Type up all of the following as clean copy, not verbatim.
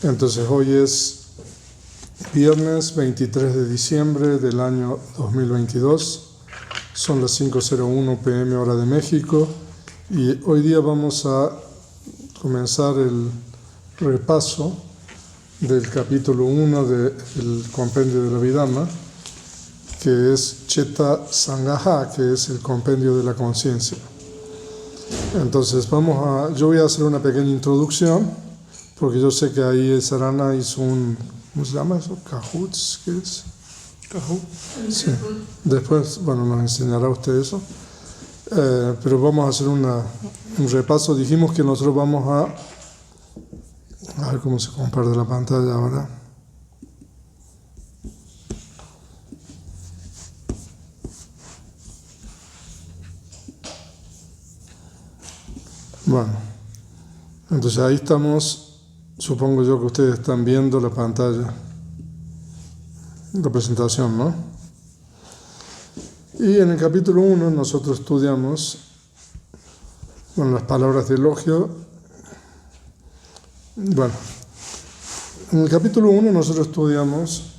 Entonces hoy es viernes 23 de diciembre del año 2022, son las 5:01 p.m. hora de México y hoy día vamos a comenzar el repaso del capítulo 1 del compendio de la Abhidhamma, que es Cheta Sangaha, que es el compendio de la conciencia. Entonces yo voy a hacer una pequeña introducción, porque yo sé que ahí Sarana hizo un, ¿cómo se llama eso? ¿Cajuts? ¿Qué es? Kahoot. Sí. Después, nos enseñará usted eso. Pero vamos a hacer un repaso. Dijimos que nosotros vamos a ver cómo se comparte la pantalla ahora. Bueno, entonces ahí estamos. Supongo yo que ustedes están viendo la pantalla, la presentación, ¿no? Y en el capítulo 1 nosotros estudiamos las palabras de elogio. Bueno, en el capítulo 1 nosotros estudiamos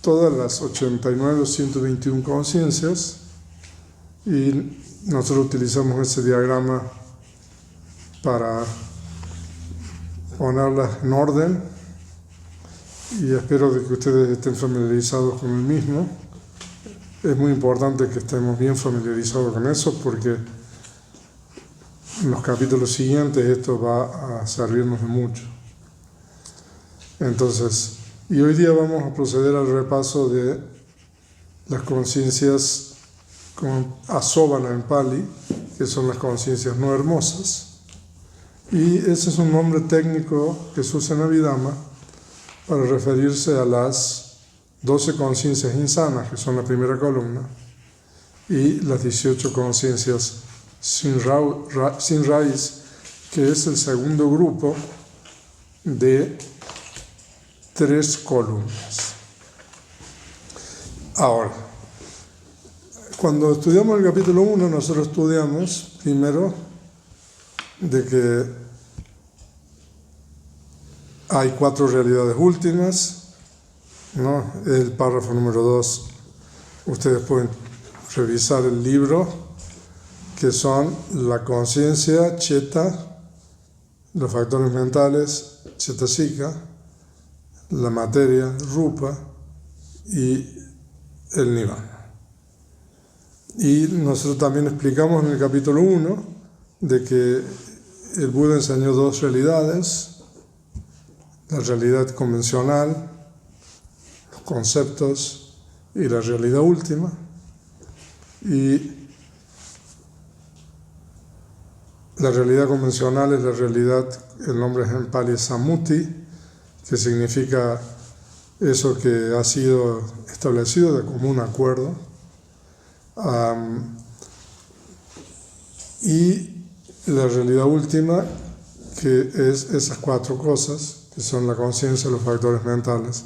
todas las 89 o 121 conciencias y nosotros utilizamos ese diagrama para ponerlas en orden y espero de que ustedes estén familiarizados con el mismo. Es muy importante que estemos bien familiarizados con eso porque en los capítulos siguientes esto va a servirnos de mucho. Entonces, y hoy día vamos a proceder al repaso de las conciencias con Asobana en Pali, que son las conciencias no hermosas. Y ese es un nombre técnico que se usa en Abhidhamma para referirse a las 12 conciencias insanas, que son la primera columna, y las 18 conciencias sin raíz, que es el segundo grupo de 3 columnas. Ahora, cuando estudiamos el capítulo 1, nosotros estudiamos primero de que hay 4 realidades últimas, ¿no? El párrafo número 2, ustedes pueden revisar el libro, que son la conciencia, Cheta, los factores mentales, Chetasika, la materia, Rupa, y el Nirvana. Y nosotros también explicamos en el capítulo 1 de que el Buda enseñó 2 realidades: la realidad convencional, los conceptos, y la realidad última. Y la realidad convencional es la realidad, el nombre en Pali es Sammuti, que significa eso que ha sido establecido de común acuerdo. Y la realidad última, que es esas 4 cosas, que son la conciencia, los factores mentales,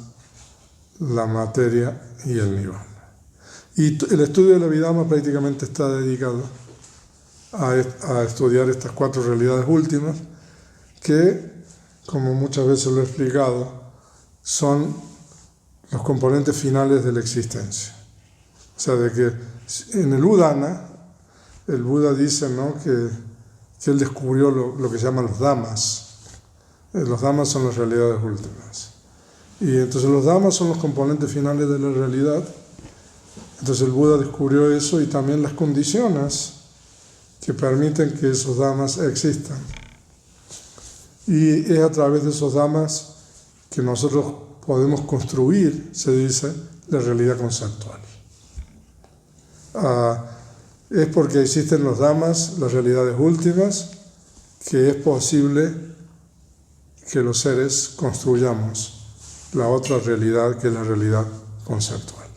la materia y el Nirvana. Y el estudio de la Abhidhamma prácticamente está dedicado a estudiar estas 4 realidades últimas, que, como muchas veces lo he explicado, son los componentes finales de la existencia. O sea, de que en el Udana, el Buda dice, ¿no?, que él descubrió lo que se llaman los Dhammas. Los Dhammas son las realidades últimas. Y entonces los Dhammas son los componentes finales de la realidad. Entonces el Buda descubrió eso y también las condiciones que permiten que esos Dhammas existan. Y es a través de esos Dhammas que nosotros podemos construir, se dice, la realidad conceptual. Es porque existen los Dhammas, las realidades últimas, que es posible que los seres construyamos la otra realidad, que es la realidad conceptual.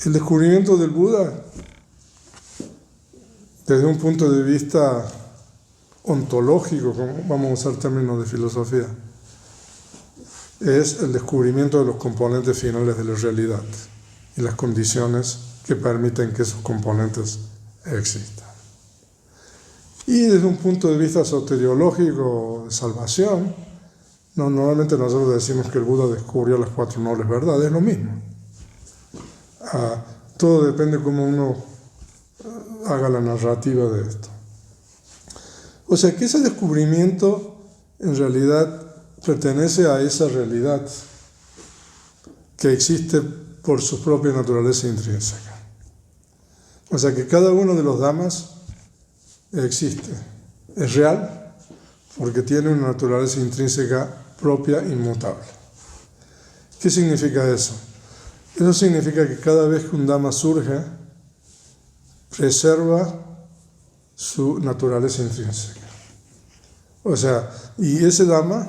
El descubrimiento del Buda, desde un punto de vista ontológico, vamos a usar términos de filosofía, es el descubrimiento de los componentes finales de la realidad y las condiciones que permiten que esos componentes existan. Y desde un punto de vista soteriológico de salvación, No, normalmente nosotros decimos que el Buda descubrió las 4 nobles verdades, es lo mismo. Todo depende cómo uno haga la narrativa de esto. O sea que ese descubrimiento en realidad pertenece a esa realidad que existe por su propia naturaleza intrínseca. O sea que cada uno de los Dhammas existe, es real, porque tiene una naturaleza intrínseca propia, inmutable. ¿Qué significa eso? Eso significa que cada vez que un Dhamma surge, preserva su naturaleza intrínseca. O sea, y ese Dhamma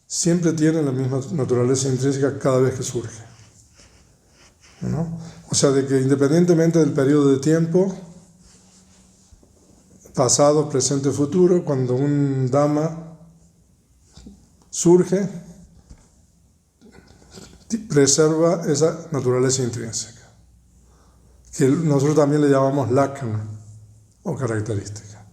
siempre tiene la misma naturaleza intrínseca cada vez que surge, ¿no? O sea, de que independientemente del periodo de tiempo, pasado, presente, futuro, cuando un Dhamma surge, preserva esa naturaleza intrínseca, que nosotros también le llamamos lakkhana o característica.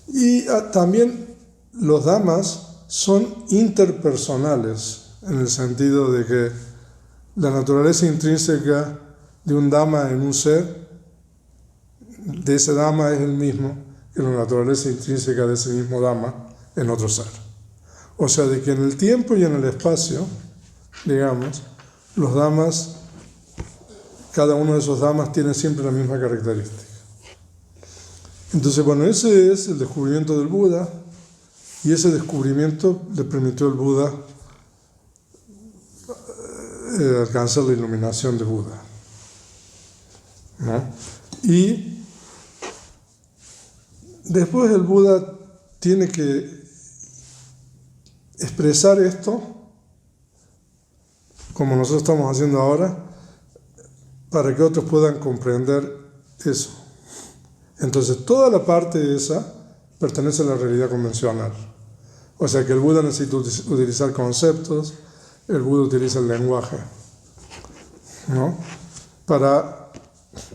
Y también los Dhammas son interpersonales, en el sentido de que la naturaleza intrínseca de un Dhamma en un ser, de ese Dhamma es el mismo que la naturaleza intrínseca de ese mismo Dhamma en otro ser. O sea, de que en el tiempo y en el espacio, digamos, los Dhammas, cada uno de esos Dhammas tiene siempre la misma característica. Entonces, bueno, ese es el descubrimiento del Buda, y ese descubrimiento le permitió al Buda alcanzar la iluminación de Buda, ¿no? Y después el Buda tiene que expresar esto, como nosotros estamos haciendo ahora, para que otros puedan comprender eso. Entonces, toda la parte esa pertenece a la realidad convencional. O sea que el Buda necesita utilizar conceptos, el Buda utiliza el lenguaje, ¿no?, para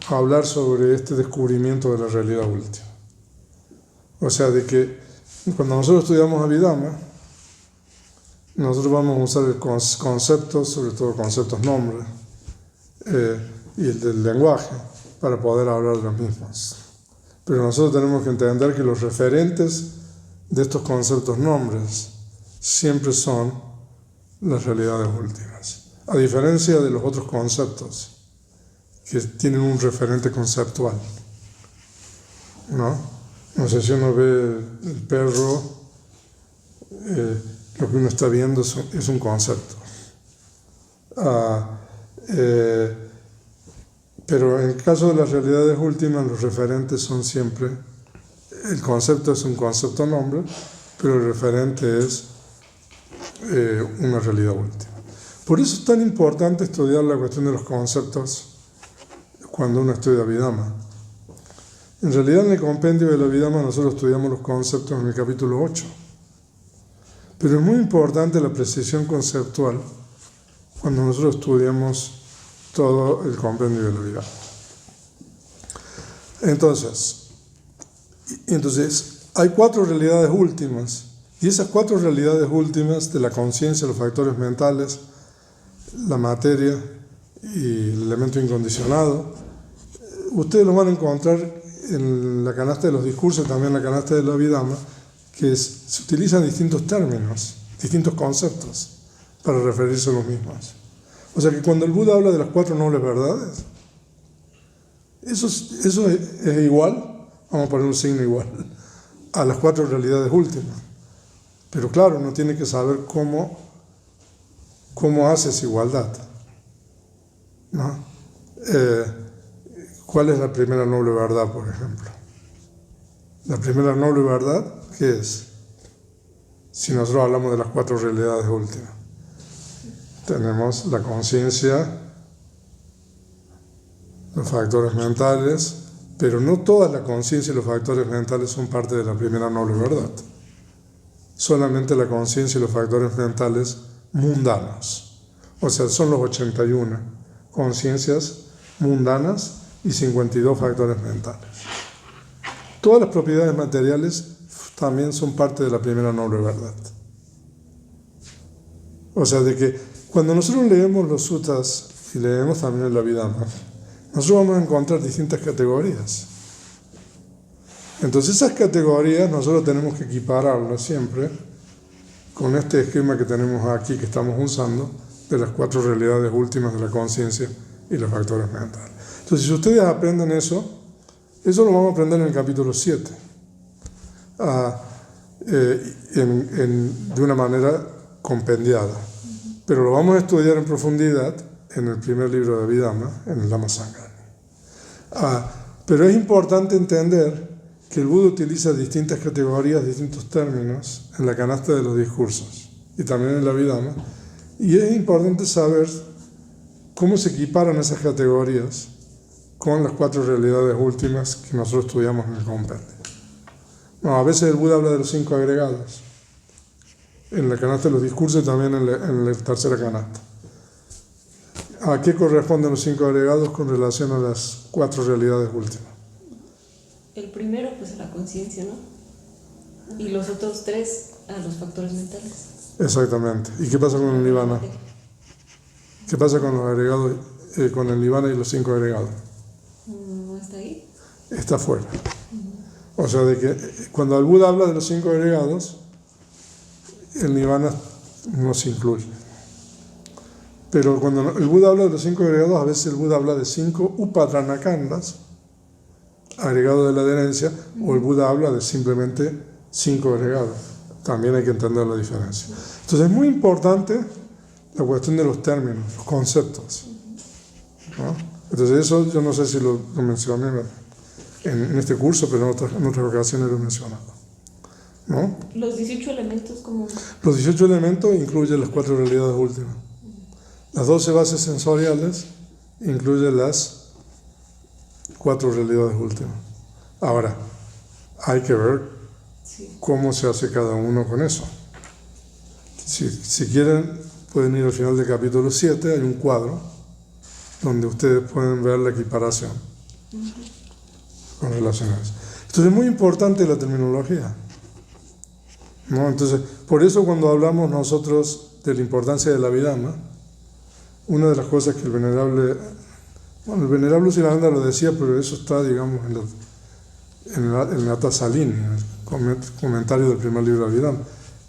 hablar sobre este descubrimiento de la realidad última. O sea, de que cuando nosotros estudiamos Abhidhamma, nosotros vamos a usar conceptos, sobre todo conceptos nombres, y el del lenguaje, para poder hablar de los mismos. Pero nosotros tenemos que entender que los referentes de estos conceptos nombres siempre son las realidades últimas, a diferencia de los otros conceptos que tienen un referente conceptual, ¿no? No sé, si uno ve el perro, lo que uno está viendo es un concepto. Pero en el caso de las realidades últimas, los referentes son siempre, el concepto es un concepto nombre, pero el referente es una realidad última. Por eso es tan importante estudiar la cuestión de los conceptos cuando uno estudia Abhidhamma. En realidad, en el compendio de la Abhidhamma nosotros estudiamos los conceptos en el capítulo 8. Pero es muy importante la precisión conceptual cuando nosotros estudiamos todo el compendio de la Abhidhamma. Entonces, hay 4 realidades últimas, y esas 4 realidades últimas de la conciencia, los factores mentales, la materia y el elemento incondicionado, ustedes los van a encontrar en la canasta de los discursos, también en la canasta de la Abhidhamma, que se utilizan distintos términos, distintos conceptos para referirse a los mismos. O sea que cuando el Buda habla de las 4 nobles verdades, eso es igual, vamos a poner un signo igual, a las 4 realidades últimas. Pero claro, uno tiene que saber cómo hace esa igualdad, ¿no? ¿Cuál es la primera noble verdad, por ejemplo? La primera noble verdad, ¿qué es? Si nosotros hablamos de las 4 realidades últimas, tenemos la conciencia, los factores mentales, pero no toda la conciencia y los factores mentales son parte de la primera noble verdad. Solamente la conciencia y los factores mentales mundanos. O sea, son los 81 conciencias mundanas y 52 factores mentales. Todas las propiedades materiales también son parte de la primera noble verdad. O sea, de que cuando nosotros leemos los suttas y leemos también el Abhidhamma, nosotros vamos a encontrar distintas categorías. Entonces esas categorías nosotros tenemos que equipararlas siempre con este esquema que tenemos aquí, que estamos usando, de las 4 realidades últimas de la conciencia y los factores mentales. Entonces, si ustedes aprenden eso lo vamos a aprender en el capítulo 7, de una manera compendiada. Pero lo vamos a estudiar en profundidad en el primer libro de Abhidhamma, en el Dhammasankara. Pero es importante entender que el Buda utiliza distintas categorías, distintos términos en la canasta de los discursos y también en la Abhidhamma, y es importante saber cómo se equiparan esas categorías con las 4 realidades últimas que nosotros estudiamos en el compendio. A veces el Buda habla de los 5 agregados en la canasta de los discursos y también en la tercera canasta. ¿A qué corresponden los 5 agregados con relación a las 4 realidades últimas? El primero, pues, a la conciencia, ¿no? Y los otros 3 a los factores mentales. Exactamente. ¿Y qué pasa con el Nirvana? ¿Qué pasa con los agregados, con el Nirvana y los 5 agregados? ¿No está ahí? Está fuera. O sea, de que cuando el Buda habla de los 5 agregados, el Nirvana no se incluye. Pero cuando el Buda habla de los 5 agregados, a veces el Buda habla de 5 upadanakandas, agregados de la adherencia, o el Buda habla de simplemente 5 agregados. También hay que entender la diferencia. Entonces es muy importante la cuestión de los términos, los conceptos, ¿no? Entonces eso yo no sé si lo mencioné en este curso, pero en otras ocasiones lo he mencionado, ¿no? Los 18 elementos, como... Los 18 elementos incluyen las 4 realidades últimas. Las 12 bases sensoriales incluyen las 4 realidades últimas. Ahora, hay que ver cómo se hace cada uno con eso. Si quieren, pueden ir al final del capítulo 7, hay un cuadro donde ustedes pueden ver la equiparación con relación a eso. Entonces es muy importante la terminología, ¿no? Entonces, por eso cuando hablamos nosotros de la importancia de la Abhidhamma, una de las cosas que el venerable Siddhanta lo decía, pero eso está, digamos, en el Atasalini, en el comentario del primer libro de Abhidhamma,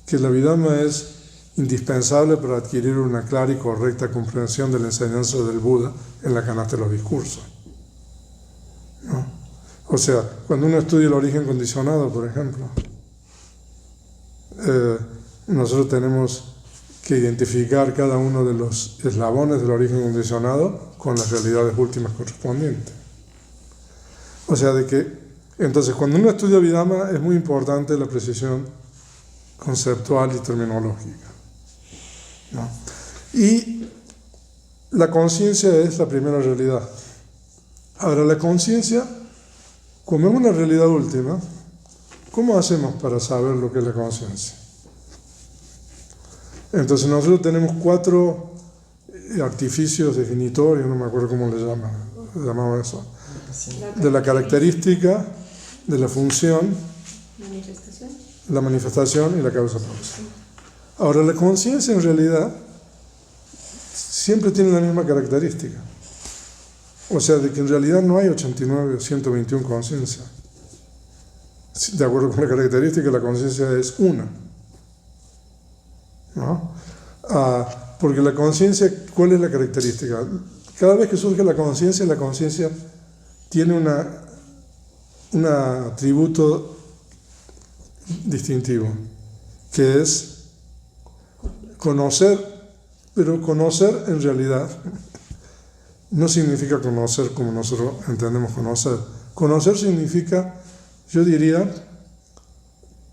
que la Abhidhamma es indispensable para adquirir una clara y correcta comprensión de la enseñanza del Buda en la canasta de los discursos, ¿no? O sea, cuando uno estudia el origen condicionado, por ejemplo, nosotros tenemos que identificar cada uno de los eslabones del origen condicionado con las realidades últimas correspondientes. O sea, de que, entonces, cuando uno estudia Abhidhamma es muy importante la precisión conceptual y terminológica, ¿no? Y la conciencia es la primera realidad. Ahora, la conciencia, como es una realidad última, ¿cómo hacemos para saber lo que es la conciencia? Entonces nosotros tenemos 4 artificios definitorios, no me acuerdo cómo le llamaban eso, de la característica, de la función, la manifestación y la causa próxima. Ahora, la conciencia en realidad siempre tiene la misma característica. O sea, de que en realidad no hay 89 o 121 conciencias. De acuerdo con la característica, la conciencia es una, ¿no? Porque la conciencia, ¿cuál es la característica? Cada vez que surge la conciencia tiene un atributo distintivo, que es conocer, pero conocer en realidad no significa conocer como nosotros entendemos conocer. Conocer significa, yo diría,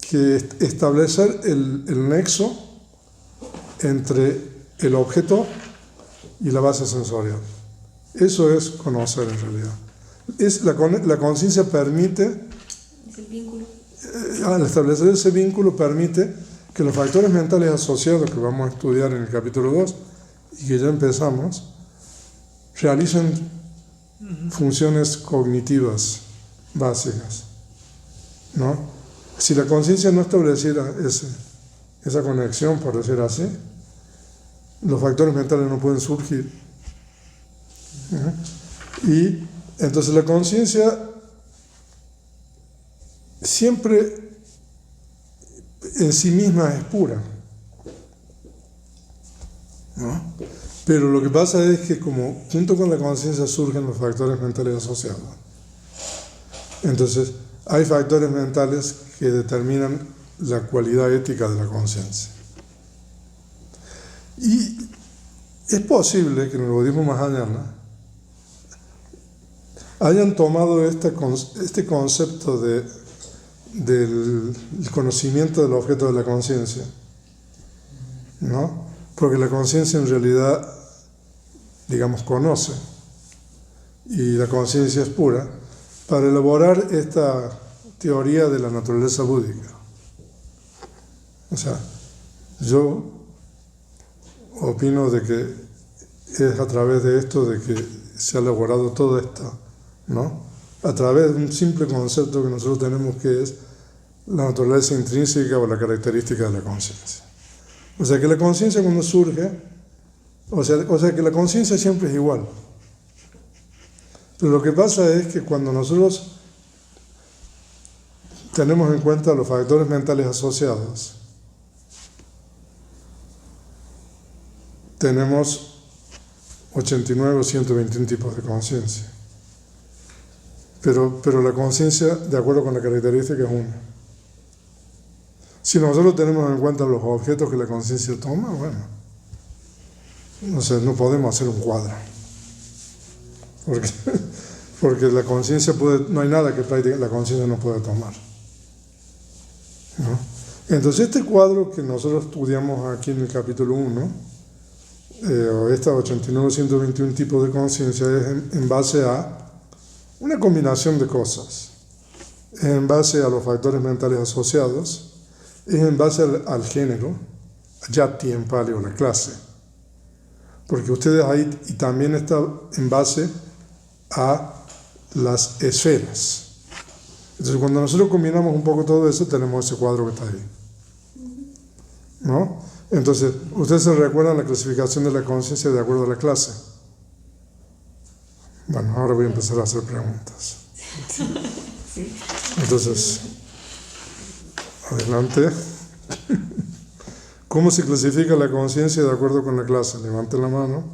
que establecer el nexo entre el objeto y la base sensorial. Eso es conocer en realidad. La conciencia permite, al establecer ese vínculo, permite que los factores mentales asociados que vamos a estudiar en el capítulo 2 y que ya empezamos, realicen funciones cognitivas básicas, ¿no? Si la conciencia no estableciera esa conexión, por decir así, los factores mentales no pueden surgir. Y entonces la conciencia siempre en sí misma es pura, ¿no? Pero lo que pasa es que como junto con la conciencia surgen los factores mentales asociados, entonces hay factores mentales que determinan la cualidad ética de la conciencia. Y es posible que en el budismo Mahayana hayan tomado este concepto del conocimiento del objeto de la conciencia, ¿no? Porque la conciencia en realidad, digamos, conoce, y la conciencia es pura, para elaborar esta teoría de la naturaleza búdica. O sea, yo opino de que es a través de esto de que se ha elaborado todo esto, ¿no? A través de un simple concepto que nosotros tenemos, que es la naturaleza intrínseca o la característica de la conciencia. O sea que la conciencia cuando surge, o sea que la conciencia siempre es igual. Pero lo que pasa es que cuando nosotros tenemos en cuenta los factores mentales asociados, tenemos 89 o 121 tipos de conciencia. Pero la conciencia, de acuerdo con la característica, es una. Si nosotros tenemos en cuenta los objetos que la conciencia toma, bueno, no podemos hacer un cuadro. Porque la conciencia no hay nada que la conciencia no pueda tomar, ¿no? Entonces este cuadro que nosotros estudiamos aquí en el capítulo 1, o esta 89 121 tipos de conciencia, es en base a una combinación de cosas. Es en base a los factores mentales asociados, es en base al género, yati en Pali, o la clase. Porque ustedes ahí, y también está en base a las esferas. Entonces cuando nosotros combinamos un poco todo eso, tenemos ese cuadro que está ahí, ¿no? Entonces, ¿ustedes se recuerdan la clasificación de la conciencia de acuerdo a la clase? Bueno, ahora voy a empezar a hacer preguntas. Entonces, adelante. ¿Cómo se clasifica la conciencia de acuerdo con la clase? Levanten la mano.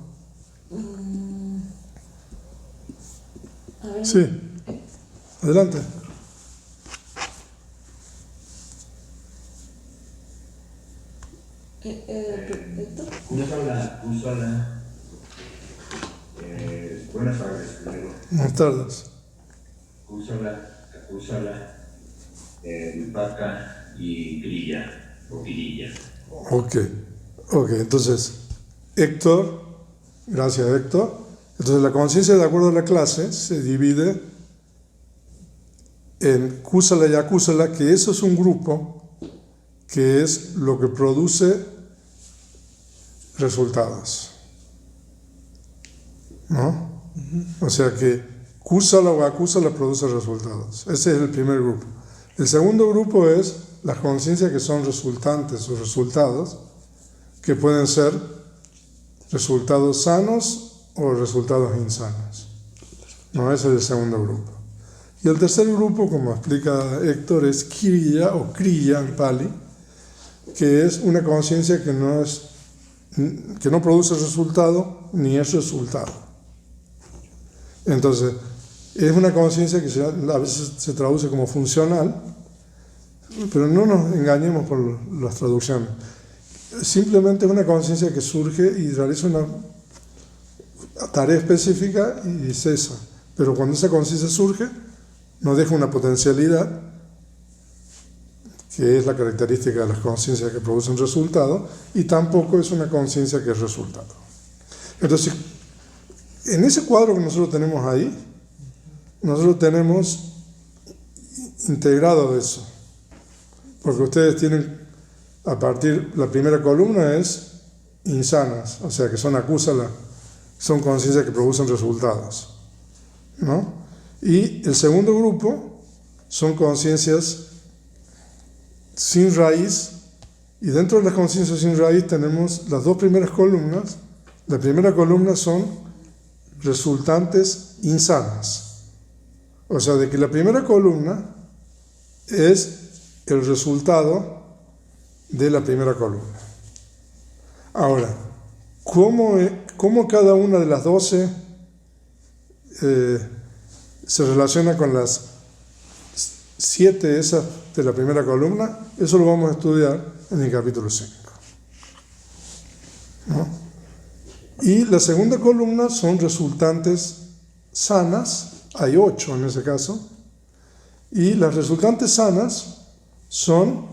A ver. Sí, adelante. ¿Héctor? Kusala. Buenas tardes, primero. Buenas tardes. Kusala, Vipaka y Grilla, o Grilla. Ok, entonces, Héctor, gracias Héctor. Entonces la conciencia de acuerdo a la clase se divide en Kusala y Akusala, que eso es un grupo que es lo que produce resultados, ¿no? O sea que Kusala o Akusala produce resultados. Ese es el primer grupo. El segundo grupo es las conciencias que son resultantes o resultados, que pueden ser resultados sanos o resultados insanos. No, ese es el segundo grupo. Y el tercer grupo, como explica Héctor, es Kriya o Kriya en Pali, que es una conciencia que no produce resultado ni es resultado. Entonces, es una conciencia que a veces se traduce como funcional, pero no nos engañemos por las traducciones. Simplemente es una conciencia que surge y realiza una tarea específica y cesa. Pero cuando esa conciencia surge, nos deja una potencialidad, que es la característica de las conciencias que producen resultado, y tampoco es una conciencia que es resultado. Entonces, en ese cuadro que nosotros tenemos ahí, nosotros tenemos integrado eso. Porque ustedes tienen, a partir, la primera columna es insanas, o sea que son acúsala, son conciencias que producen resultados, ¿no? Y el segundo grupo son conciencias sin raíz Y dentro de la conciencia sin raíz tenemos las dos primeras columnas. La primera columna son resultantes insanas. O sea, de que la primera columna es el resultado de la primera columna. Ahora, ¿cómo cada una de las 12 se relaciona con las 7 esas de la primera columna? Eso lo vamos a estudiar en el capítulo 5. ¿No? Y la segunda columna son resultantes sanas, hay 8 en ese caso, y las resultantes sanas son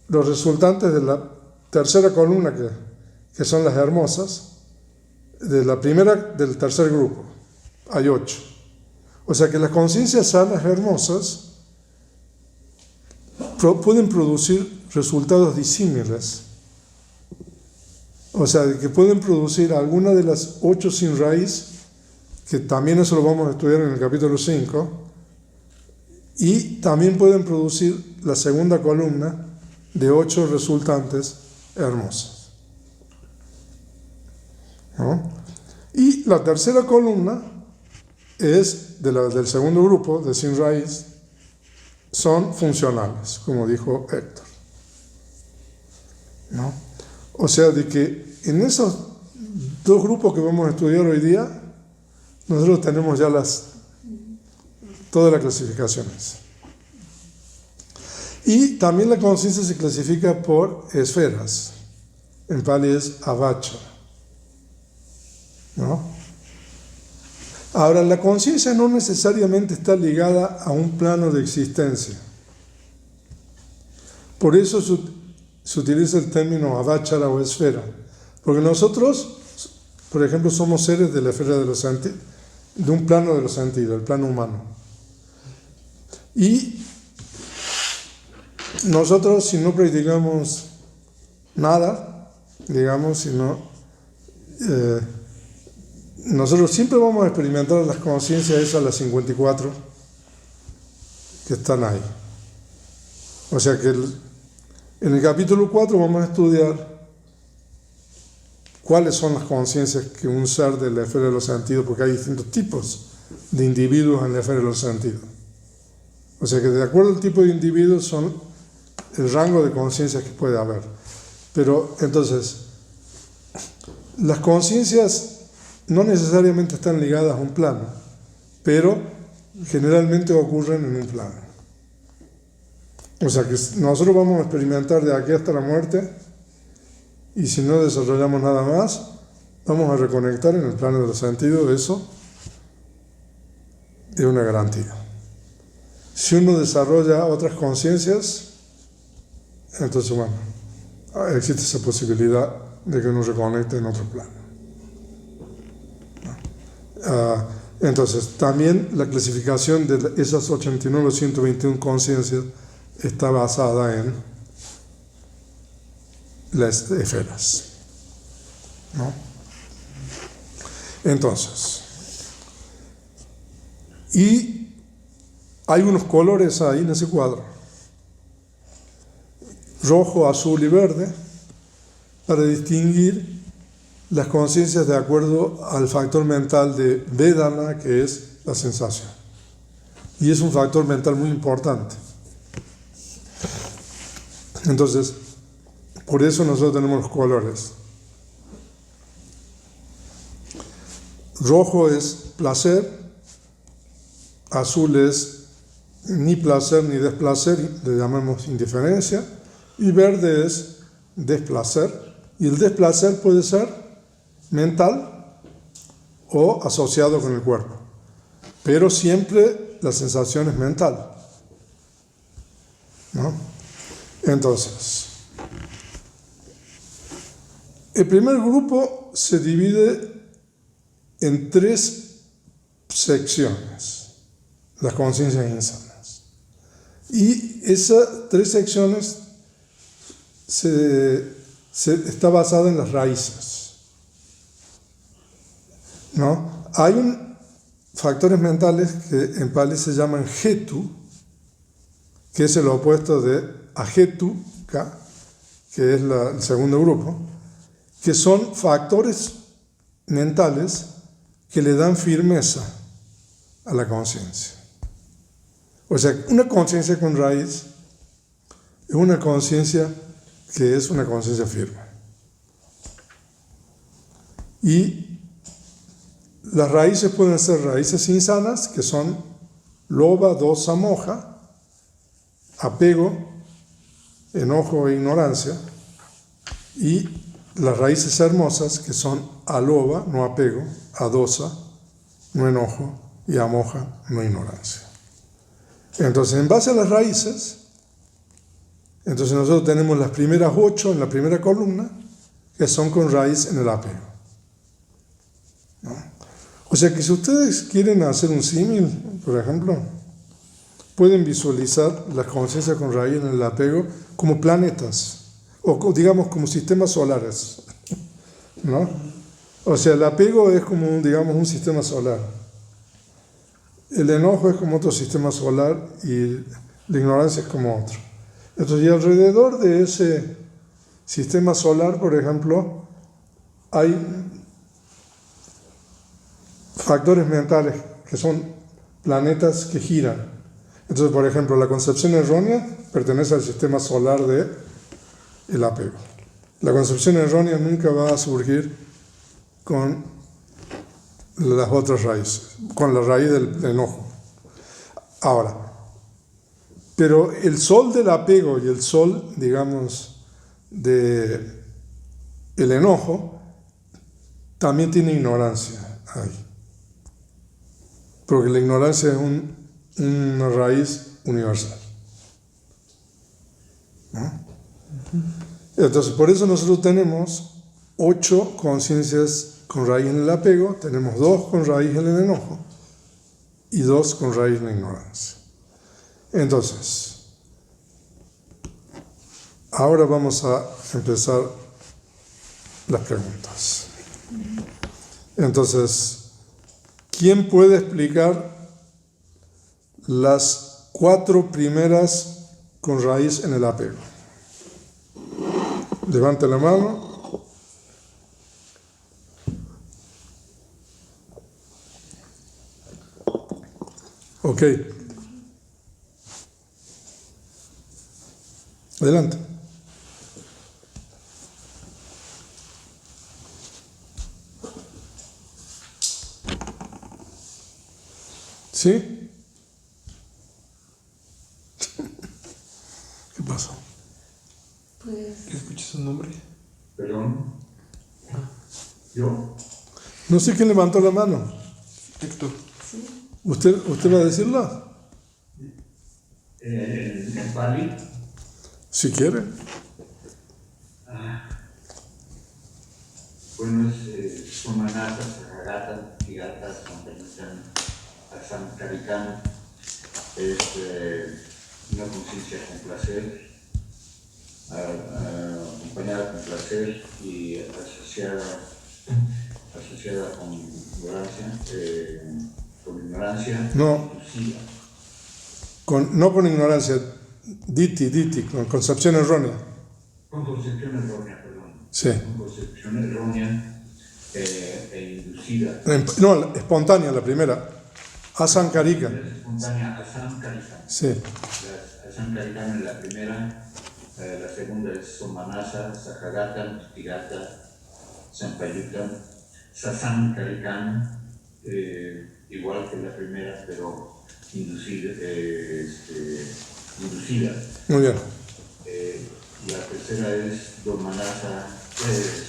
los resultantes de la tercera columna, que son las hermosas, del tercer grupo, hay 8. O sea que las conciencias sanas hermosas pueden producir resultados disímiles. O sea, que pueden producir alguna de las 8 sin raíz, que también eso lo vamos a estudiar en el capítulo 5, y también pueden producir la segunda columna de 8 resultantes hermosas. ¿No? Y la tercera columna es del segundo grupo, de sin raíz, son funcionales, como dijo Héctor. ¿No? O sea, de que en esos dos grupos que vamos a estudiar hoy día, nosotros tenemos ya todas las clasificaciones. Y también la conciencia se clasifica por esferas. En Pali es avacha. ¿No? Ahora, la conciencia no necesariamente está ligada a un plano de existencia. Por eso se utiliza el término avachara o esfera. Porque nosotros, por ejemplo, somos seres de la esfera de los sentidos, de un plano de los sentidos, el plano humano. Y nosotros, si no practicamos nada, digamos, si no, nosotros siempre vamos a experimentar las conciencias esas, las 54, que están ahí. O sea que en el capítulo 4 vamos a estudiar cuáles son las conciencias que un ser de la esfera de los sentidos, porque hay distintos tipos de individuos en la esfera de los sentidos. O sea que de acuerdo al tipo de individuos son el rango de conciencias que puede haber. Pero entonces, las conciencias no necesariamente están ligadas a un plano, pero generalmente ocurren en un plano. O sea que nosotros vamos a experimentar de aquí hasta la muerte, y si no desarrollamos nada más, vamos a reconectar en el plano de los sentidos. Eso es una garantía. Si uno desarrolla otras conciencias, entonces bueno, existe esa posibilidad de que uno reconecte en otro plano. Entonces, también la clasificación de esas 89 o 121 conciencias está basada en las esferas, ¿no? Entonces, y hay unos colores ahí en ese cuadro: rojo, azul y verde, para distinguir las conciencias de acuerdo al factor mental de Vedana, que es la sensación. Y es un factor mental muy importante. Entonces, por eso nosotros tenemos los colores. Rojo es placer, azul es ni placer ni desplacer, le llamamos indiferencia, y verde es desplacer. Y el desplacer puede ser mental o asociado con el cuerpo, pero siempre la sensación es mental, ¿no? Entonces, el primer grupo se divide en 3 secciones, las conciencias insanas, y esas 3 secciones está basada en las raíces, ¿no? Hay factores mentales que en Pali se llaman hetu, que es el opuesto de ahetuka, que es el segundo grupo, que son factores mentales que le dan firmeza a la conciencia. O sea, una conciencia con raíz es una conciencia que es una conciencia firme. Y las raíces pueden ser raíces insanas, que son loba, dosa, moja, apego, enojo e ignorancia, y las raíces hermosas, que son aloba, no apego, adosa, no enojo, y amoja, no ignorancia. Entonces, en base a las raíces, entonces nosotros tenemos las primeras 8 en la primera columna, que son con raíz en el apego, ¿no? O sea que si ustedes quieren hacer un símil, por ejemplo, pueden visualizar la conciencia con raíz en el apego como planetas, o digamos como sistemas solares, ¿no? O sea, el apego es como, digamos, un sistema solar. El enojo es como otro sistema solar y la ignorancia es como otro. Entonces, y alrededor de ese sistema solar, por ejemplo, hay factores mentales que son planetas que giran. Entonces, por ejemplo, la concepción errónea pertenece al sistema solar del apego. La concepción errónea nunca va a surgir con las otras raíces, con la raíz del enojo. Ahora, pero el sol del apego y el sol, digamos, del enojo, también tiene ignorancia ahí. Porque la ignorancia es una raíz universal, ¿no? Entonces, por eso nosotros tenemos 8 conciencias con raíz en el apego, tenemos 2 con raíz en el enojo y 2 con raíz en la ignorancia. Entonces, ahora vamos a empezar las preguntas. Entonces, ¿quién puede explicar las 4 primeras con raíz en el apego? Levante la mano. Ok. Adelante. ¿Sí? ¿Qué pasó? Pues, ¿Escuchas su nombre? Perdón. ¿Yo? No sé quién levantó la mano. Héctor. sí. ¿Usted va a decirla? En Pali. Si quiere. Bueno, es Somanata, Sahagata, Tigata, Sampayutan, Asamkarikana. Es una conciencia con placer, acompañada con placer y asociada con ignorancia, No. inclusiva. No con ignorancia, diti, con concepción errónea. Con concepción errónea, perdón. Sí. Con concepción errónea e inducida. No, espontánea la primera. Asankarika. Es espontánea, Asamkarika. Sí. Asamkarika es la primera. La segunda es Somanasa, Sahagata, Tigata, Sampayuta, Sasankarika, igual que la primera, pero inducida. Muy bien. La tercera es Domanasa,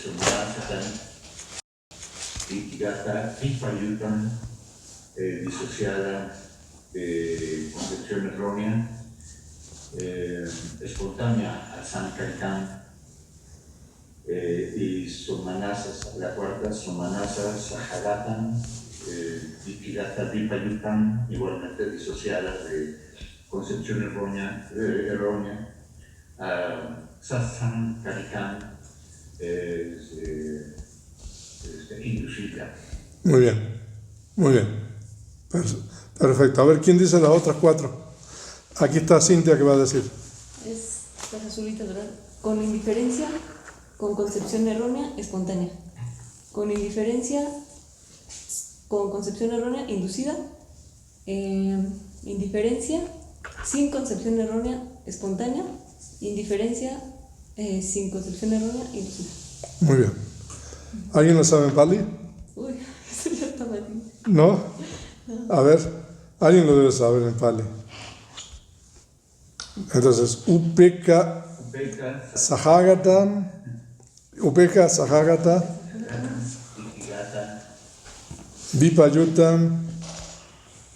Somanasa, Tigata, Tipayuta, disociada, concepción errónea. Espontánea a Sankarikam y Somanasas, la cuarta, Somanasas, Sahagatan, Vitigata, Vipayutam, igualmente disociadas de concepción errónea, Sasankarikam, inducida. Muy bien. Muy bien. Perfecto. A ver, ¿quién dice las otras 4? Aquí está Cintia que va a decir. Es las azulitas, ¿verdad? con indiferencia, con concepción errónea, espontánea. Con indiferencia, con concepción errónea, inducida. Indiferencia, sin concepción errónea, espontánea. Indiferencia, sin concepción errónea, inducida. Muy bien. ¿Alguien lo sabe en Pali? Uy, eso ya estaba aquí. ¿No? A ver, alguien lo debe saber en Pali. Entonces, Upeka Sahagata, Itigata, Vipayutam,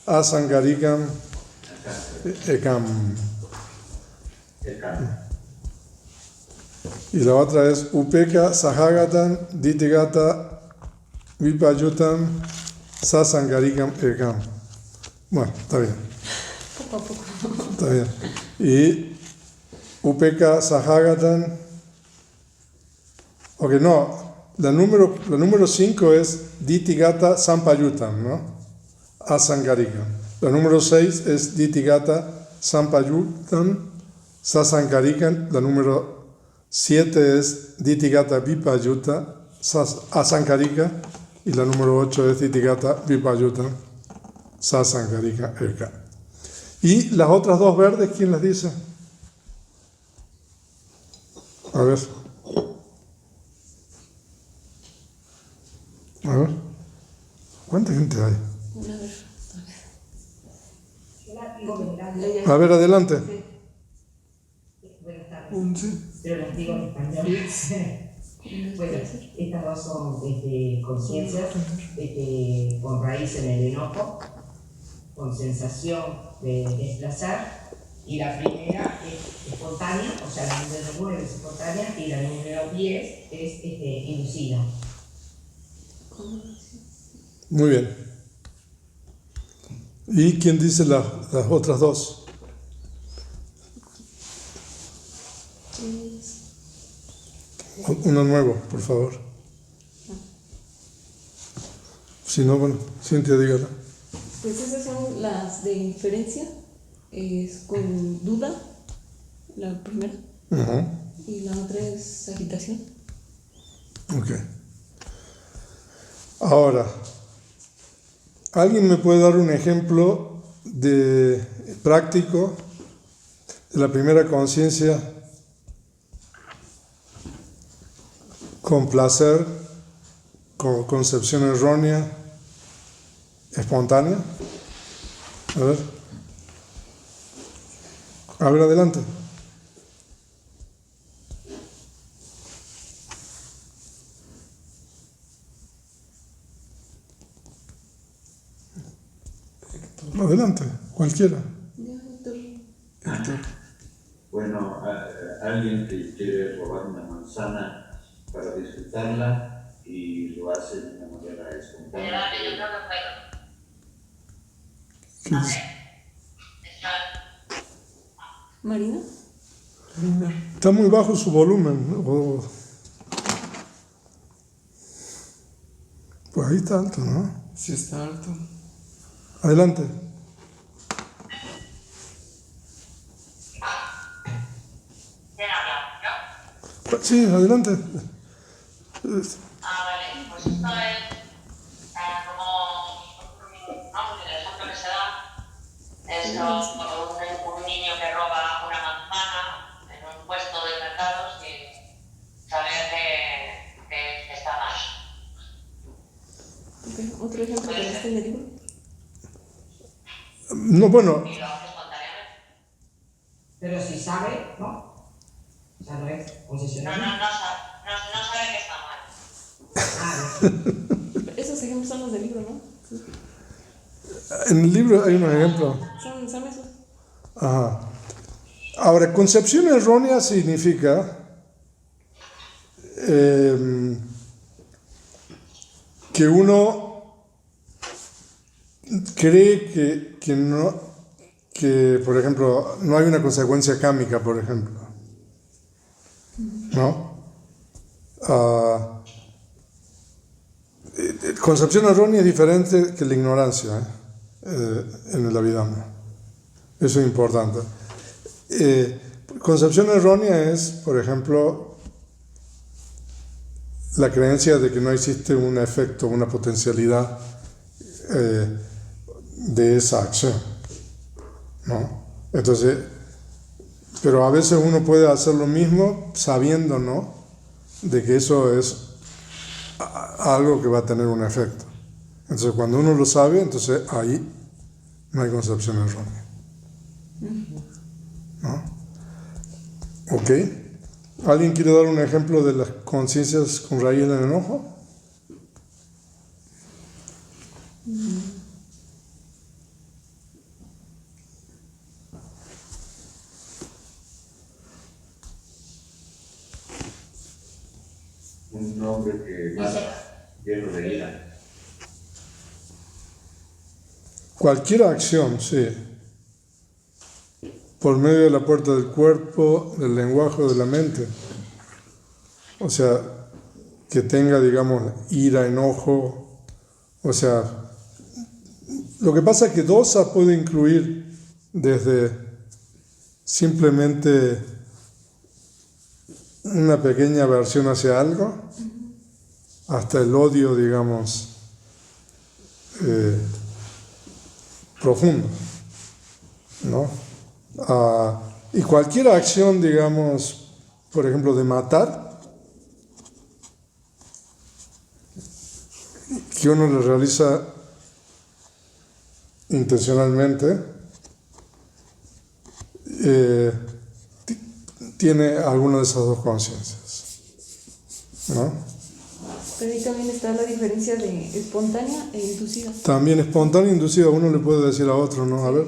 Asangarikam, Ekam. Ekam. Y la otra es Upeka Sahagatan, Ditigata, Vipayutam, Sasangarikam, Ekam. Bueno, está bien. Poco a poco. Está bien. Y Upeka Sahagatan. Ok, no. La número 5 es Ditigata Sampayutam, ¿no? Asangarikam. La número 6 es Ditigata Sampayutam Sasangarikam. La número 7 es Ditigata Vipayuta Asangarika. Y la número 8 es Ditigata Vipayutam Sasangarika Eka. Y las otras dos verdes, ¿quién las dice? A ver. A ver. ¿Cuánta gente hay? Una vez. Yo la digo en grande. A ver, adelante. Buenas tardes. 11. Pero las digo en español. Bueno, estas dos son conciencias con raíz en el enojo, con sensación de desplazar, y la primera es espontánea, o sea, la número 9 es espontánea, y la número 10 es inducida. Muy bien. ¿Y quién dice las otras dos? Uno nuevo, por favor. Si no, bueno, Cintia, dígala. Pues esas son las de indiferencia, es con duda, la primera, Uh-huh. y la otra es agitación. Ok. Ahora, ¿alguien me puede dar un ejemplo práctico de la primera conciencia con placer, con concepción errónea, espontánea? A ver, adelante. Adelante, cualquiera. Bueno, alguien que quiere robar una manzana para disfrutarla y lo hace de una manera espontánea. ¿Qué dice? Marina. Está muy bajo su volumen, ¿no? Pues ahí está alto, ¿no? Sí está alto. Adelante. Sí, adelante. Vale, pues esto es como vamos, el ejemplo que se da es un niño que roba una manzana en un puesto de mercado sin saber que está mal. Okay. ¿Otro ejemplo que está en el libro? No, bueno, Y lo hace espontáneamente. Pero si sabe, ¿no? O sea, no es No concesionario. sabe que está mal. Ah, Esos ejemplos son los del libro, ¿no? Sí. en el libro hay unos ejemplos. Son esos. Ajá. Ahora, concepción errónea significa que uno cree que, por ejemplo, no hay una consecuencia kámica, por ejemplo. ¿No? Concepción errónea es diferente que la ignorancia en el Abhidhamma. Eso es importante. Concepción errónea es, por ejemplo, la creencia de que no existe un efecto, una potencialidad de esa acción, ¿no? Entonces, pero a veces uno puede hacer lo mismo sabiendo, ¿no?, de que eso es algo que va a tener un efecto. Entonces, cuando uno lo sabe, entonces ahí no hay concepción errónea, ¿no? ¿Ok? ¿Alguien quiere dar un ejemplo de las conciencias con raíz en el enojo? Un hombre que mata, lleno de ira. Cualquier acción, sí, por medio de la puerta del cuerpo, del lenguaje o de la mente. O sea, que tenga, digamos, ira, enojo. O sea, lo que pasa es que dosa puede incluir desde simplemente una pequeña aversión hacia algo hasta el odio, digamos, profundo, ¿no? Y cualquier acción, digamos, por ejemplo, de matar, que uno lo realiza intencionalmente, tiene alguna de esas dos conciencias, ¿no? Pero ahí también está la diferencia de espontánea e inducida. También espontánea e inducida, uno le puede decir a otro, ¿no? A ver,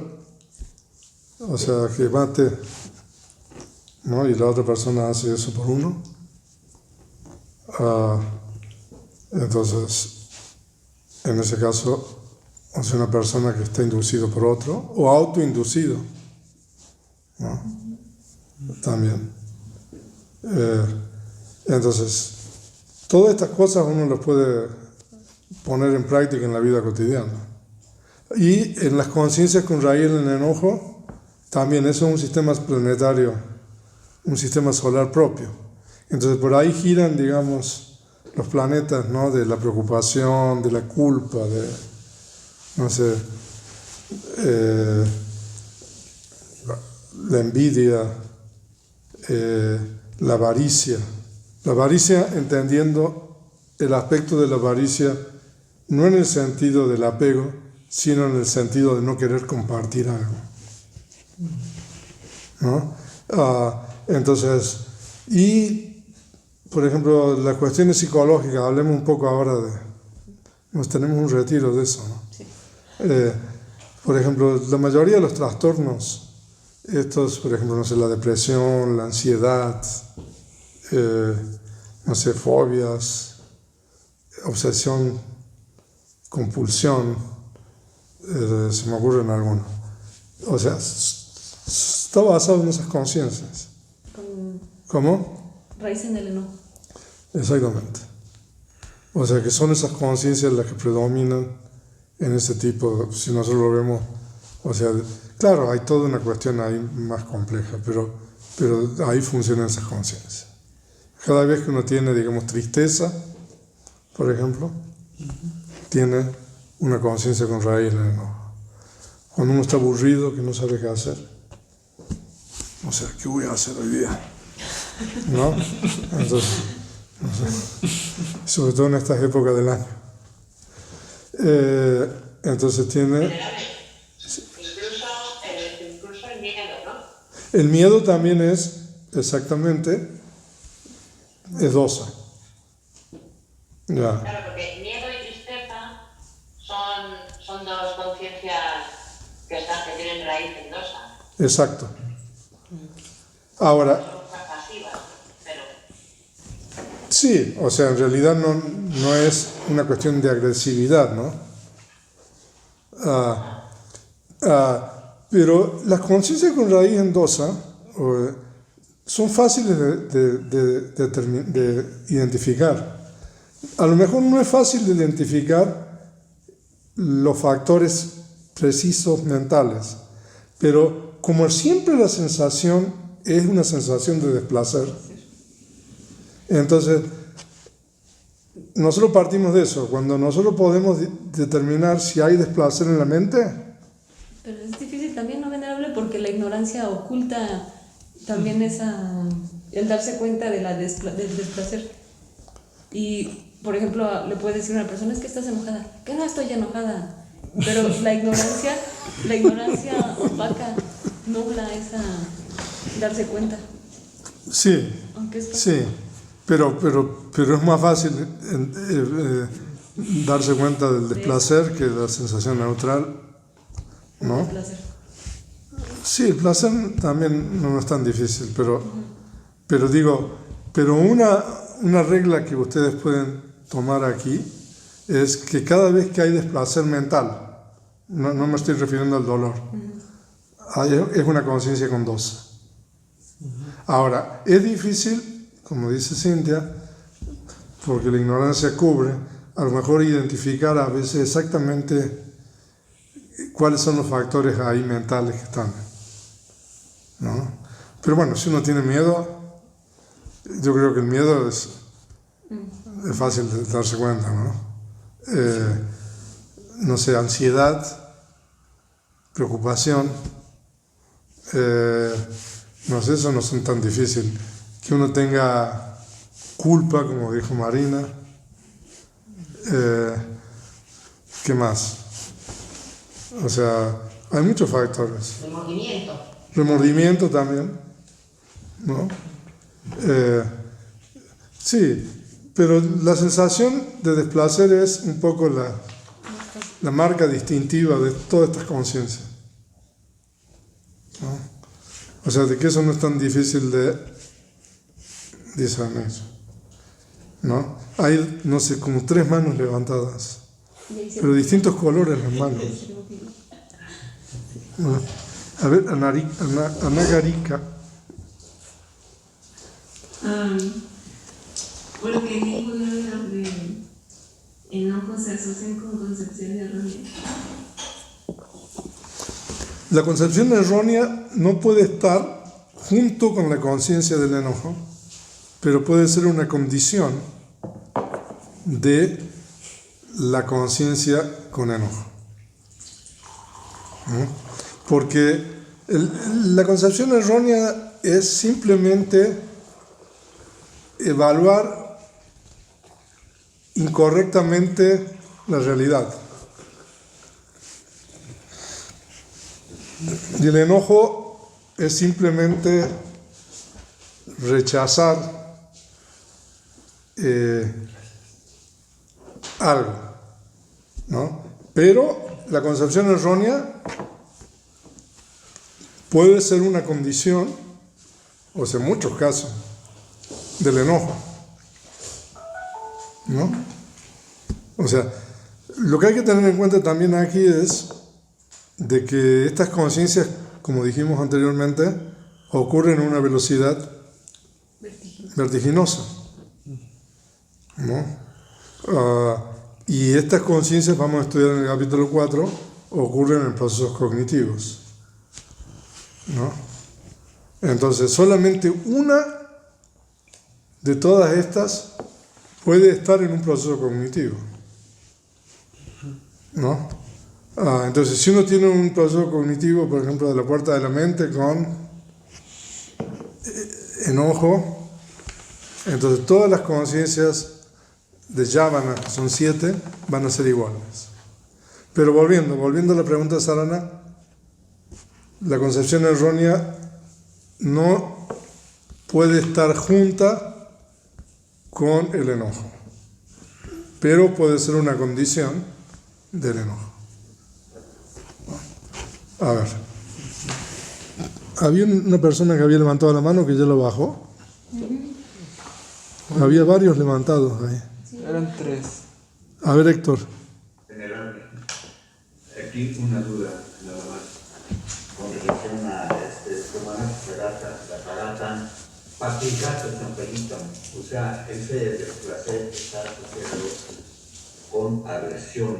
o sea, que mate, ¿no? Y la otra persona hace eso por uno. Entonces, en ese caso, es una persona que está inducido por otro o autoinducido, ¿no? También. Entonces, todas estas cosas uno las puede poner en práctica en la vida cotidiana. Y en las conciencias con raíz en el enojo, también eso es un sistema planetario, un sistema solar propio. Entonces, por ahí giran, digamos, los planetas, ¿no? De la preocupación, de la culpa, de, no sé, la envidia, la avaricia. La avaricia, entendiendo el aspecto de la avaricia, no en el sentido del apego, sino en el sentido de no querer compartir algo, ¿no? Entonces, y, por ejemplo, las cuestiones psicológicas, hablemos un poco ahora nos tenemos un retiro de eso, ¿no? Sí. Por ejemplo, la mayoría de los trastornos, estos, por ejemplo, no sé, la depresión, la ansiedad, no sé, fobias, obsesión, compulsión, se me ocurren algunos. O sea, está basado en esas conciencias. ¿Cómo? Raíz en el enojo. Exactamente. O sea, que son esas conciencias las que predominan en ese tipo, si nosotros lo vemos, o sea, claro, hay toda una cuestión ahí más compleja, pero ahí funcionan esas conciencias. Cada vez que uno tiene, digamos, tristeza, por ejemplo, tiene una conciencia con raíz en el enojo. Cuando uno está aburrido, que no sabe qué hacer, o sea, ¿qué voy a hacer hoy día? ¿No? Entonces, no sé, sobre todo en estas épocas del año. Entonces tiene... Incluso el miedo, ¿no? El miedo también es, exactamente, es dosa. Ya. Claro, porque miedo y tristeza son dos conciencias que tienen raíz en dosa. Exacto. Ahora, Son pasivas, pero... sí, o sea, en realidad no es una cuestión de agresividad, ¿no? Pero las conciencias con raíz en dosa son fáciles de identificar. A lo mejor no es fácil de identificar los factores precisos mentales, pero como siempre la sensación es una sensación de desplacer. Entonces, nosotros partimos de eso. Cuando nosotros podemos determinar si hay desplacer en la mente, Pero es difícil también, ¿no, venerable? Porque la ignorancia oculta también el darse cuenta del desplacer. Y, por ejemplo, le puedes decir a una persona, es que estás enojada. Que no estoy enojada. Pero la ignorancia opaca, nubla esa darse cuenta. sí, Aunque es sí, pero es más fácil darse cuenta del desplacer que de la sensación neutral, ¿no? placer. Sí, el placer también no es tan difícil, pero una regla que ustedes pueden tomar aquí es que cada vez que hay desplacer mental, no me estoy refiriendo al dolor, es una conciencia con dos. Ahora, es difícil, como dice Cintia, porque la ignorancia cubre, a lo mejor identificar a veces exactamente cuáles son los factores ahí mentales que están, ¿no? Pero bueno, si uno tiene miedo, yo creo que el miedo es fácil de darse cuenta, ¿no? No sé, ansiedad, preocupación, no sé, eso no son tan difíciles. Que uno tenga culpa, como dijo Marina. ¿Qué más? O sea, hay muchos factores. Remordimiento también, ¿no? Sí, pero la sensación de desplacer es un poco la marca distintiva de todas estas conciencias, ¿no? O sea, de que eso no es tan difícil de discernir, ¿no? Hay, no sé, como 3 manos levantadas, pero distintos colores las manos. Bueno, a ver, Anagarika. Porque ninguno de los de enojo se asocian con concepción errónea. La concepción errónea no puede estar junto con la conciencia del enojo, pero puede ser una condición de la conciencia con enojo. Porque la concepción errónea es simplemente evaluar incorrectamente la realidad. Y el enojo es simplemente rechazar algo, ¿no? Pero la concepción errónea puede ser una condición, o sea, en muchos casos, del enojo, ¿no? O sea, lo que hay que tener en cuenta también aquí es de que estas conciencias, como dijimos anteriormente, ocurren a una velocidad vertiginosa, ¿no? Y estas conciencias, vamos a estudiar en el capítulo 4, ocurren en procesos cognitivos, ¿no? Entonces, solamente una de todas estas puede estar en un proceso cognitivo, ¿no? Entonces, si uno tiene un proceso cognitivo, por ejemplo, de la puerta de la mente con enojo, entonces todas las conciencias de Yavana, que son 7, van a ser iguales. Pero volviendo a la pregunta de Sarana, la concepción errónea no puede estar junta con el enojo, pero puede ser una condición del enojo. A ver, había una persona que había levantado la mano que ya lo bajó. Había varios levantados ahí. Eran 3. A ver, Héctor. General, aquí una duda, nada más, con relación a la parata, patigata tamperitam, o sea, ese desplacer está asociado con aversión,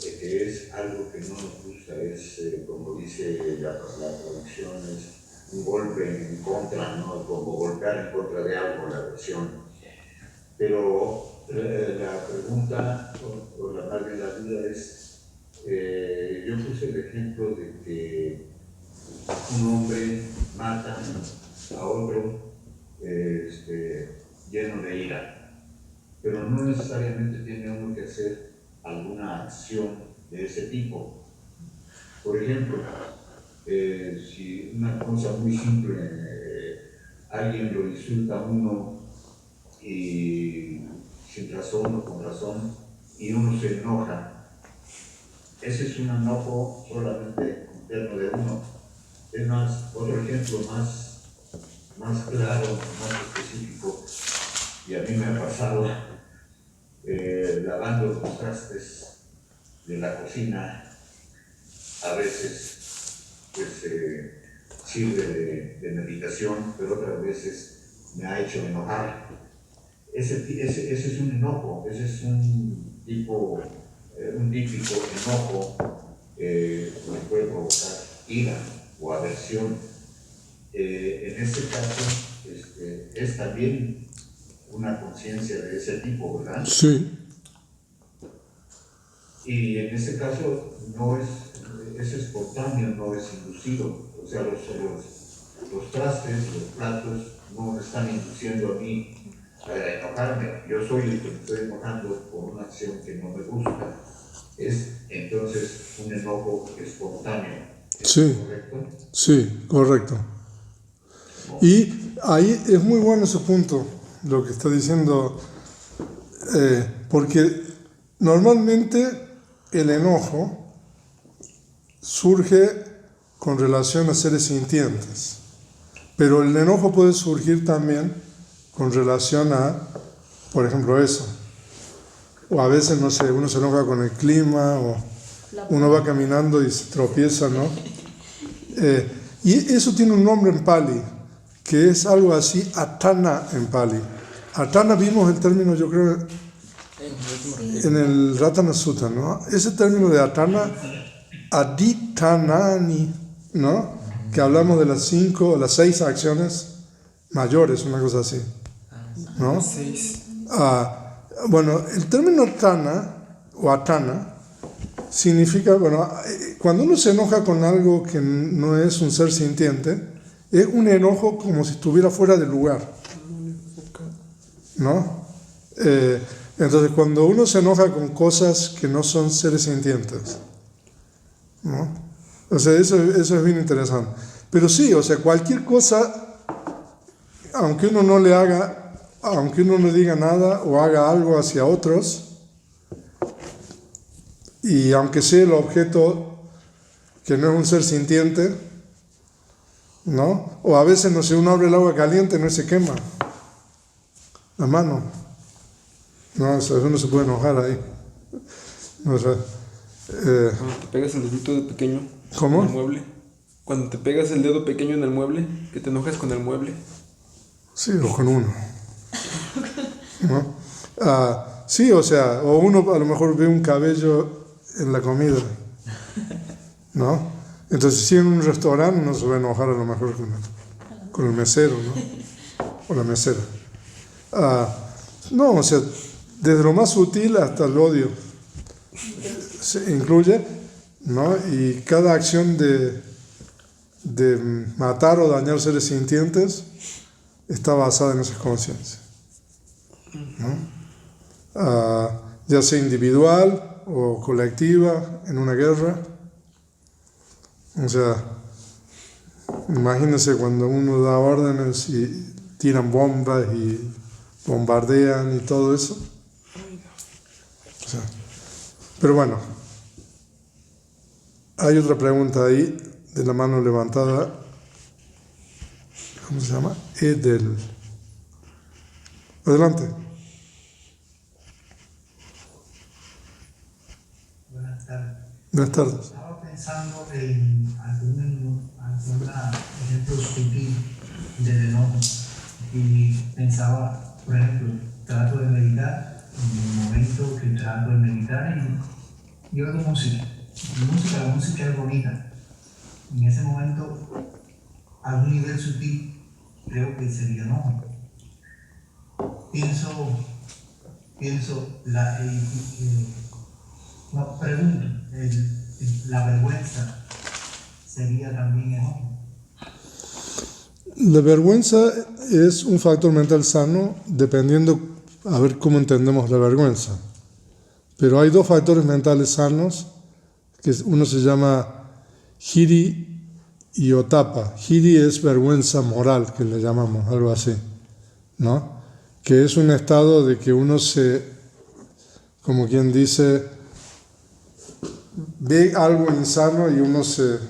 que es algo que no nos gusta, es como dice la traducción, es un golpe en contra, ¿no? Como golpear en contra de algo, la agresión. Pero la pregunta, o la más bien la duda es, yo puse el ejemplo de que un hombre mata a otro lleno de ira, pero no necesariamente tiene uno que hacer alguna acción de ese tipo. Por ejemplo, si una cosa muy simple, alguien lo insulta a uno y sin razón o con razón, y uno se enoja, ese es un enojo solamente interno de uno. Es más, otro ejemplo más claro, más específico, y a mí me ha pasado lavando los trastes de la cocina, a veces pues sirve de meditación, pero otras veces me ha hecho enojar. Ese es un enojo, ese es un típico enojo que puede provocar ira o aversión. En ese caso es también una conciencia de ese tipo, ¿verdad? Sí. Y en ese caso es espontáneo, no es inducido. O sea, los trastes, los platos no me están induciendo a mí a enojarme. Yo soy el que me estoy enojando por una acción que no me gusta. Es entonces un enojo espontáneo. ¿Es Sí. correcto? Sí, correcto. Y ahí es muy bueno ese punto, lo que está diciendo, porque normalmente el enojo surge con relación a seres sintientes, pero el enojo puede surgir también con relación a, por ejemplo, eso. O a veces, no sé, uno se enoja con el clima, o uno va caminando y se tropieza, ¿no? Y eso tiene un nombre en Pali, que es algo así, atana en Pali. Atana vimos el término, yo creo, en el Ratana Sutta, ¿no? Ese término de atana, aditanani, ¿no? Que hablamos de las 6 acciones mayores, una cosa así, ¿no? Bueno, el término atana o atana significa, bueno, cuando uno se enoja con algo que no es un ser sintiente, es un enojo como si estuviera fuera de lugar, ¿no? Entonces, cuando uno se enoja con cosas que no son seres sintientes, ¿no? O sea, eso es bien interesante. Pero sí, o sea, cualquier cosa, aunque uno no diga nada o haga algo hacia otros, y aunque sea el objeto que no es un ser sintiente, ¿no? O a veces, no sé, uno abre el agua caliente, no se quema la mano, ¿no? O sea, uno se puede enojar ahí. O sea, Cuando te pegas el dedito de pequeño ¿cómo? en el mueble. Cuando te pegas el dedo pequeño en el mueble, que te enojas con el mueble. Sí, o con uno, ¿no? Sí, o sea, o uno a lo mejor ve un cabello en la comida, ¿no? Entonces, si en un restaurante uno se va a enojar a lo mejor con el mesero, ¿no? O la mesera. No, o sea, desde lo más sutil hasta el odio se incluye, ¿no? Y cada acción de matar o dañar seres sintientes está basada en esa conciencia, ¿no? Ya sea individual o colectiva, en una guerra. O sea, imagínense cuando uno da órdenes y tiran bombas y bombardean y todo eso. O sea, pero bueno, hay otra pregunta ahí de la mano levantada. ¿Cómo se llama? Edel. Adelante. Buenas tardes. Buenas tardes. Estaba pensando en algún ejemplo sutil del enojo y pensaba, por ejemplo, trato de meditar, en el momento que trato de meditar y oigo música. La música es bonita. En ese momento a un nivel sutil, creo que sería no. Pregunto, la vergüenza sería también enojo. La vergüenza es un factor mental sano dependiendo a ver cómo entendemos la vergüenza. Pero hay dos factores mentales sanos, que uno se llama hiri y otapa. Hiri es vergüenza moral, que le llamamos, algo así, ¿no? Que es un estado de que uno como quien dice, ve algo insano y uno se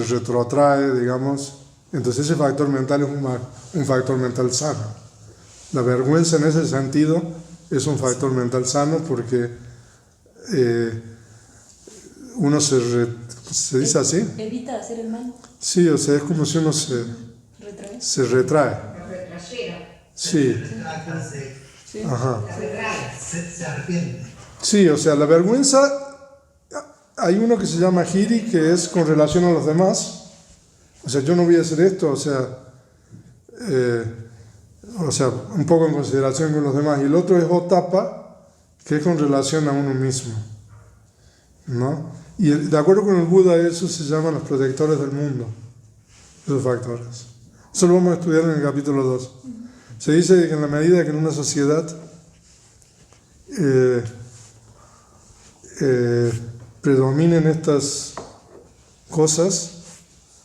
retrotrae, digamos. Entonces ese factor mental es un factor mental sano. La vergüenza en ese sentido es un factor mental sano porque uno se dice así. Evita hacer el mal. Sí, o sea, es como si uno se retrae. Sí. Ajá. Se arrepiente. Sí, o sea, la vergüenza, hay uno que se llama hiri, que es con relación a los demás. O sea, yo no voy a hacer esto, o sea, un poco en consideración con los demás. Y el otro es otapa, que es con relación a uno mismo, ¿no? Y de acuerdo con el Buda, eso se llaman los protectores del mundo, esos factores. Eso lo vamos a estudiar en el capítulo 2. Se dice que en la medida que en una sociedad predominen estas cosas,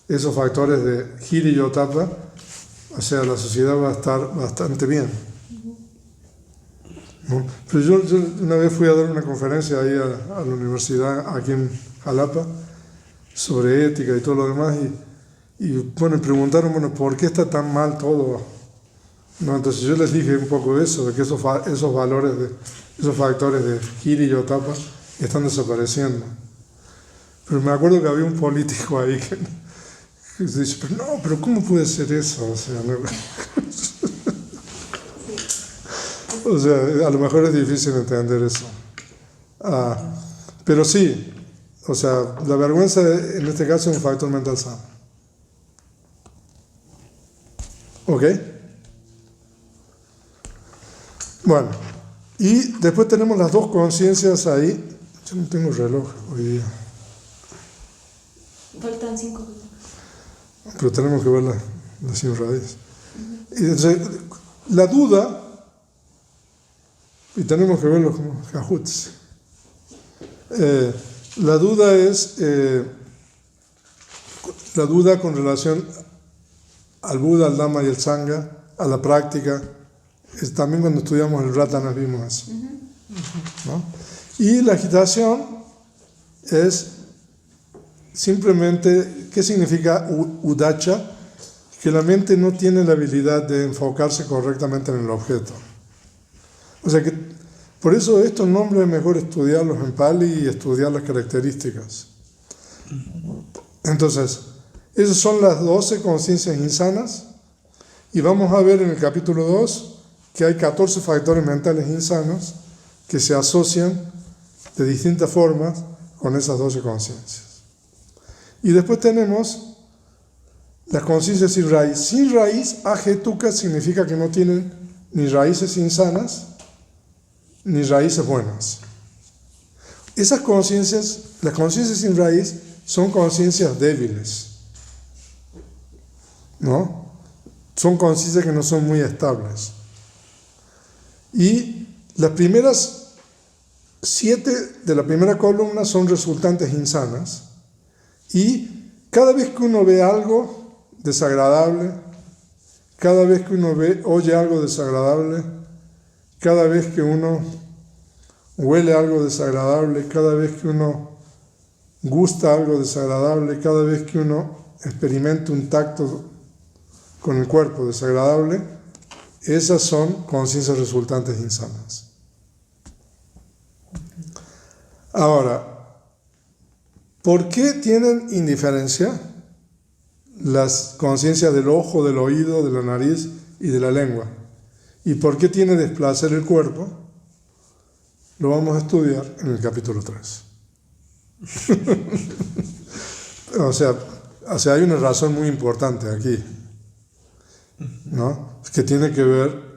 esos factores de hiri y otapa, o sea, la sociedad va a estar bastante bien, ¿no? Pero yo una vez fui a dar una conferencia ahí a la universidad, aquí en Jalapa, sobre ética y todo lo demás, y bueno, me preguntaron, bueno, ¿por qué está tan mal todo? No, entonces yo les dije un poco eso, de que esos valores, esos factores de hiri y otapa están desapareciendo. Pero me acuerdo que había un político ahí que se dice, pero ¿cómo puede ser eso? O sea, no. O sea, a lo mejor es difícil entender eso. Pero sí, o sea, la vergüenza en este caso es un factor mental sano. ¿Ok? Bueno, y después tenemos las dos conciencias ahí. Yo no tengo reloj hoy día. Faltan 5 minutos. Pero tenemos que ver las 100 raíces. Y entonces, la duda, y tenemos que verlo como cajuts. La duda es la duda con relación al Buda, al Dhamma y al Sangha, a la práctica. También cuando estudiamos el Ratana vimos eso, ¿no? Y la agitación es simplemente, ¿qué significa udacha? Que la mente no tiene la habilidad de enfocarse correctamente en el objeto. O sea que por eso estos nombres es mejor estudiarlos en Pali y estudiar las características. Entonces, esas son las 12 conciencias insanas, y vamos a ver en el capítulo 2 que hay 14 factores mentales insanos que se asocian de distintas formas con esas 12 conciencias. Y después tenemos las conciencias sin raíz. Sin raíz, ajetuka, significa que no tienen ni raíces insanas ni raíces buenas. Esas conciencias, las conciencias sin raíz, son conciencias débiles, ¿no? Son conciencias que no son muy estables. Y las primeras 7 de la primera columna son resultantes insanas. Y cada vez que uno ve algo desagradable, cada vez que uno oye algo desagradable, cada vez que uno huele algo desagradable, cada vez que uno gusta algo desagradable, cada vez que uno experimenta un tacto con el cuerpo desagradable, esas son conciencias resultantes insanas. Ahora, ¿por qué tienen indiferencia las conciencias del ojo, del oído, de la nariz y de la lengua? ¿Y por qué tiene desplacer el cuerpo? Lo vamos a estudiar en el capítulo 3. O sea, o sea, hay una razón muy importante aquí, ¿no? Que tiene que ver